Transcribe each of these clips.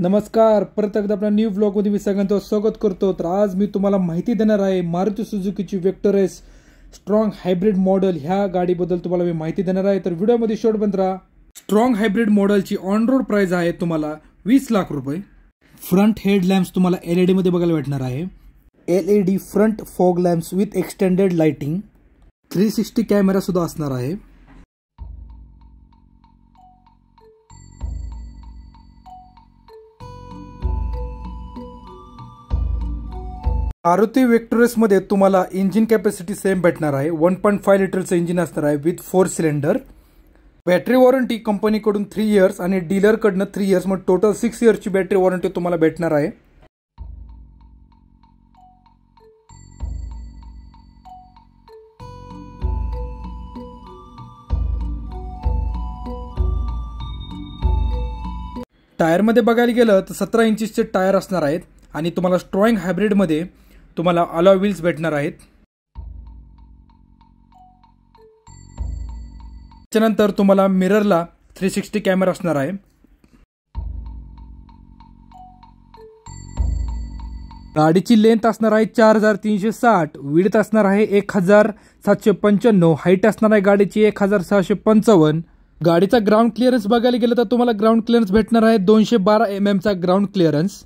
नमस्कार, परत एकदा आपल्या न्यू व्लॉगमध्ये मी सगळ्यांचं स्वागत करतो। तर आज मी तुम्हाला माहिती देणार आहे मारुती सुझुकीची Vector S strong hybrid model ह्या गाडीबद्दल तुम्हाला मी माहिती देणार आहे। तर व्हिडिओमध्ये शेवटपर्यंत राहा। स्ट्रॉंग हायब्रिड मॉडेलची ऑन रोड प्राइस आहे तुम्हाला 20 लाख रुपये। फ्रंट हेड लॅम्प्स तुम्हाला एलईडी मध्ये बघायला भेटणार आहे। LED front fog lamps with extended lighting, 360 camera सुद्धा असणार आहे। मारुती वेक्टर एस मध्ये तुम्हाला इंजिन कॅपॅसिटी सेम भेटणार आहे। 1.5 लिटरचं इंजिन असणार आहे विथ 4 सिलेंडर। बॅटरी वॉरंटी कंपनीकडून 3 इयर्स आणि डीलरकडनं 3 इयर्स, मग टोटल 6 इयर्सची बॅटरी वॉरंटी तुम्हाला भेटणार आहे। टायरमध्ये बघायला गेलं तर 17 इंचचे टायर असणार आहेत आणि तुम्हाला स्ट्रॉंग हायब्रिडमध्ये तुम्हाला अलॉय व्हील्स भेटणार आहेत। त्यानंतर तुम्हाला मिररला 360 कॅमेरा असणार आहे। गाडीची लेंथ असणार आहे 4360, विड्थ असणार आहे 1795, हाईट असणार आहे गाडीची 1655। गाडीचा ग्राउंड क्लिअरन्स बघायला गेलं तर तुम्हाला ग्राउंड क्लिअरन्स भेटणार आहे 212 mm चा ग्राउंड क्लिअरन्स।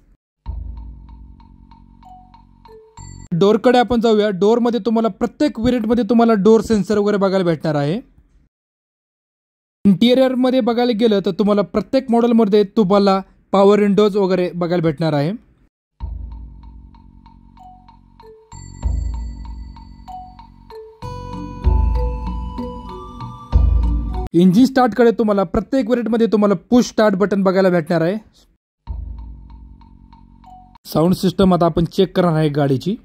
डोरकडे आपण जाऊया। डोर मध्ये तुम्हाला प्रत्येक व्हेरियंट मध्ये तुम्हाला डोर सेन्सर वगैरे बघायला भेटणार आहे। इंटिरियर मध्ये बघायला गेलं तर तुम्हाला प्रत्येक मॉडेल मध्ये तुम्हाला पॉवर विंडोज वगैरे बघायला भेटणार आहे। इंजिन स्टार्ट कडे तुम्हाला प्रत्येक व्हेरियंट मध्ये तुम्हाला पुश स्टार्ट बटन बघायला भेटणार आहे। साऊंड सिस्टम आता आपण चेक करणार आहे गाडीची।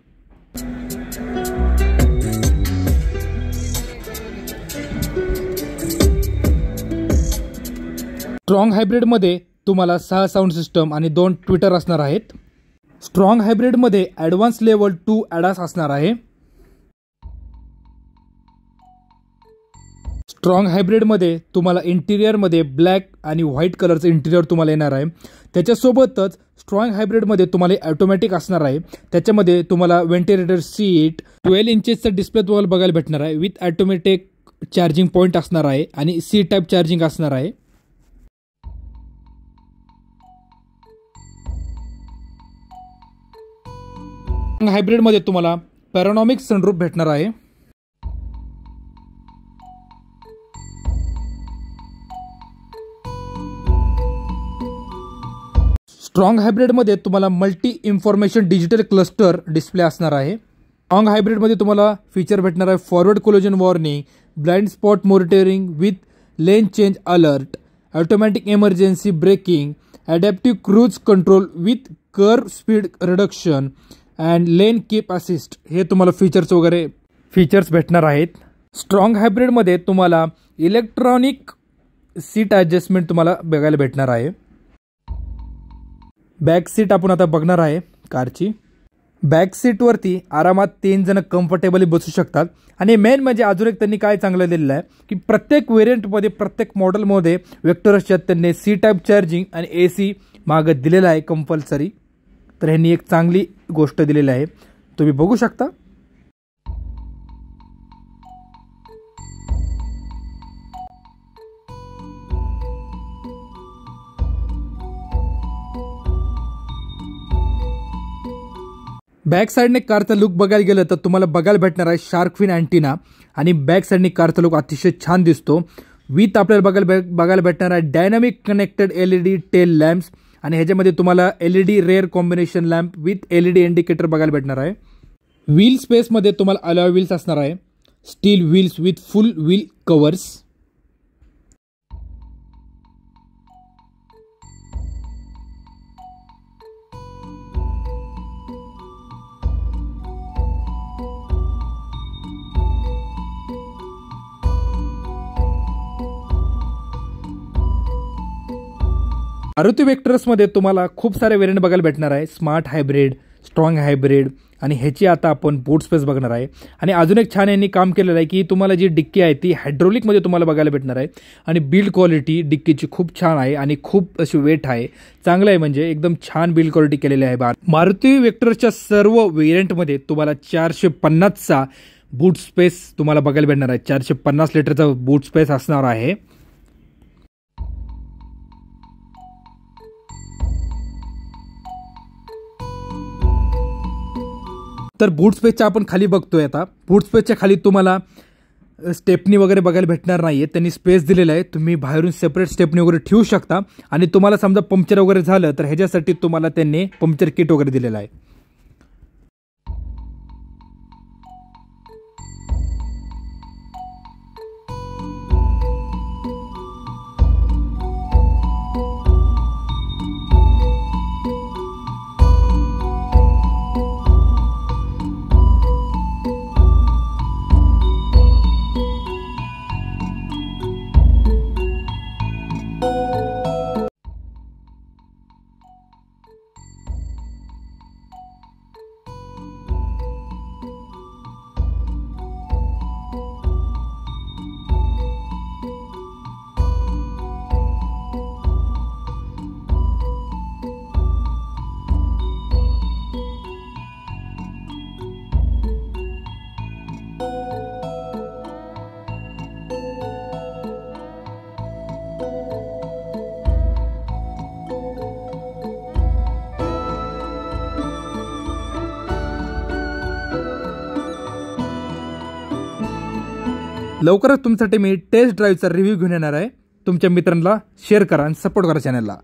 स्ट्रॉंग हायब्रिड मध्ये तुम्हाला 6 साऊंड सिस्टम आणि 2 ट्विटर असणार आहेत। स्ट्रॉंग हायब्रिड मध्ये ॲडव्हान्स लेवल 2 ADAS असणार आहे। स्ट्रॉंग हायब्रिड मध्ये तुम्हाला इंटिरियर मध्ये ब्लॅक आणि व्हाईट कलरचं इंटिरियर तुम्हाला येणार आहे। त्याच्यासोबतच स्ट्रॉंग हायब्रिड मध्ये तुम्हाला ऑटोमॅटिक असणार आहे। त्याच्यामध्ये तुम्हाला व्हेंटिलेटर सीट, 12 इंचेसचा डिस्प्ले तुम्हाला बघायला भेटणार आहे विथ ऑटोमॅटिक चार्जिंग पॉइंट असणार आहे आणि सी टाईप चार्जिंग असणार आहे। हायब्रिड मध्ये तुम्हाला पॅनोरामिक सनरूफ भेटणार आहे। स्ट्रॉंग हायब्रिड मध्ये तुम्हाला multi information digital cluster display असणार आहे। स्ट्रॉंग हायब्रिड मध्ये तुम्हाला फीचर भेटणार आहे forward collision warning, blind spot monitoring with lane change alert, automatic emergency braking, adaptive cruise control with curve speed reduction and lane keep assist, हे तुम्हाला features भेटणार आहेत। स्ट्रॉंग हायब्रिड मध्ये तुम्हाला इलेक्ट्रॉनिक सीट ॲडजस्टमेंट तुम्हाला बघायला भेटणार आहे। बॅक सीट आपण आता बघणार आहे कारची। बॅक सीट वरती आरामात 3 जण कम्फर्टेबली बसू शकतात आणि मेन म्हणजे अजून एक त्यांनी काय चांगलं दिलेलं आहे की प्रत्येक व्हेरियंट मध्ये प्रत्येक मॉडेल मध्ये वेक्टर एसच्यात त्यांनी सी टाईप चार्जिंग आणि AC मागे दिलेला आहे कंपल्सरी। तर ह्यांनी एक चांगली गोष्ट दिलेली आहे, तुम्ही बघू शकता। बॅक साइडने कारचा लुक बघायला गेलं तर तुम्हाला बघायला भेटणार आहे शार्क फिन अँटिना आणि बॅक साइडने कारचा लुक अतिशय छान दिसतो। विथ आपल्याला बघायला भेटणार आहे dynamic connected LED tail lamps आणि ह्याच्यामध्ये तुम्हाला LED rear combination lamp with LED indicator बघायला भेटणार आहे। व्हील स्पेस मध्ये तुम्हाला अलॉय व्हील्स असणार आहे, steel wheels with full wheel covers. Maruti vectors मध्ये तुम्हाला खूप सारे वेरियंट बघायला भेटणार आहे। स्मार्ट हायब्रिड, स्ट्रॉंग हायब्रिड आणि ह्याची आता आपण बूट स्पेस बघणार आहे. आणि अजून एक छान यांनी काम केलेलं आहे की तुम्हाला जी डिक्की आहे ती हायड्रोलिकमध्ये तुम्हाला बघायला भेटणार आहे. आणि बिल्ड क्वालिटी डिक्कीची खूप छान आहे आणि खूप अशी वेट आहे, चांगलं आहे, म्हणजे एकदम छान बिल्ड क्वालिटी केलेली आहे. मारुती वेक्टरच्या सर्व व्हेरियंटमध्ये तुम्हाला 450चा बूट स्पेस तुम्हाला बघायला भेटणार आहे. 450 लिटरचा बूट स्पेस असणार आहे. तर बूट स्पेसच्या आपण खाली बघतोय. आता बूट स्पेसच्या खाली तुम्हाला स्टेपनी वगैरे बघायला भेटणार नाहीये, त्यांनी स्पेस दिलेला आहे. तुम्ही बाहेरून सेपरेट स्टेपनी वगैरे ठेवू शकता. आणि तुम्हाला समजा पंक्चर वगैरे झालं तर ह्याच्यासाठी तुम्हाला त्यांनी पंक्चर किट वगैरे दिलेलं आहे. लवकरच तुमच्यासाठी मी टेस्ट ड्राईव्हचा रिव्ह्यू घेऊन येणार आहे. तुमच्या मित्रांना शेअर करा आणि सपोर्ट करा चॅनलला.